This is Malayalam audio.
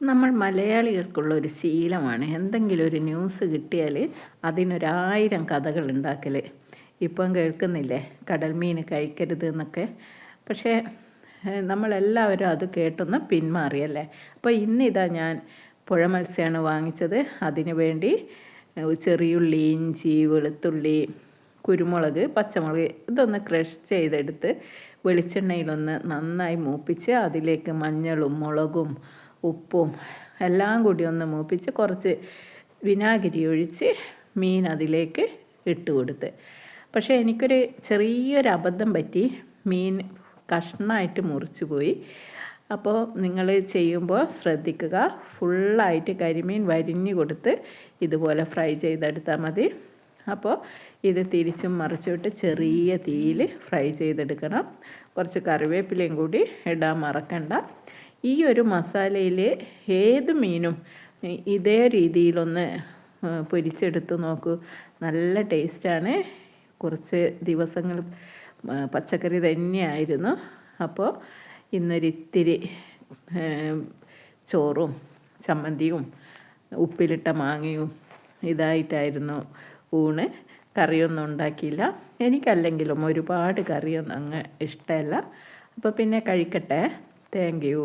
നമ്മൾ മലയാളികൾക്കുള്ളൊരു ശീലമാണ് എന്തെങ്കിലും ഒരു ന്യൂസ് കിട്ടിയാൽ അതിനൊരായിരം കഥകൾ ഉണ്ടാക്കൽ. ഇപ്പം കേൾക്കുന്നില്ലേ കടൽ മീൻ കഴിക്കരുത് എന്നൊക്കെ. പക്ഷേ നമ്മളെല്ലാവരും അത് കേട്ടൊന്ന് പിന്മാറിയല്ലേ. അപ്പോൾ ഇന്നിതാ ഞാൻ പുഴ മത്സ്യമാണ് വാങ്ങിച്ചത്. അതിന് വേണ്ടി ചെറിയുള്ളി, ഇഞ്ചി, വെളുത്തുള്ളി, കുരുമുളക്, പച്ചമുളക് ഇതൊന്ന് ക്രഷ് ചെയ്തെടുത്ത് വെളിച്ചെണ്ണയിലൊന്ന് നന്നായി മൂപ്പിച്ച് അതിലേക്ക് മഞ്ഞളും മുളകും ഉപ്പും എല്ലാം കൂടി ഒന്ന് മൂപ്പിച്ച് കുറച്ച് വിനാഗിരി ഒഴിച്ച് മീൻ അതിലേക്ക് ഇട്ട് കൊടുത്ത്. പക്ഷേ എനിക്കൊരു ചെറിയൊരു അബദ്ധം പറ്റി, മീൻ കഷ്ണമായിട്ട് മുറിച്ച് പോയി. അപ്പോൾ നിങ്ങൾ ചെയ്യുമ്പോൾ ശ്രദ്ധിക്കുക, ഫുള്ളായിട്ട് കരിമീൻ വരിഞ്ഞ് കൊടുത്ത് ഇതുപോലെ ഫ്രൈ ചെയ്തെടുത്താൽ മതി. അപ്പോൾ ഇത് തിരിച്ചും മറിച്ചിട്ട് ചെറിയ തീയിൽ ഫ്രൈ ചെയ്തെടുക്കണം. കുറച്ച് കറിവേപ്പിലയും കൂടി ഇടാൻ മറക്കണ്ട. ഈ ഒരു മസാലയിൽ ഏത് മീനും ഇതേ രീതിയിലൊന്ന് പൊരിച്ചെടുത്ത് നോക്കൂ, നല്ല ടേസ്റ്റാണ്. കുറച്ച് ദിവസങ്ങൾ പച്ചക്കറി തന്നെയായിരുന്നു. അപ്പോൾ ഇന്നൊരിത്തിരി ചോറും ചമ്മന്തിയും ഉപ്പിലിട്ട മാങ്ങയും ഇതായിട്ടായിരുന്നു ഊണ്. കറിയൊന്നും ഉണ്ടാക്കിയില്ല. എനിക്കല്ലെങ്കിലും ഒരുപാട് കറിയൊന്നും അങ്ങ് ഇഷ്ടമല്ല. അപ്പോൾ പിന്നെ കഴിക്കട്ടെ. Thank you.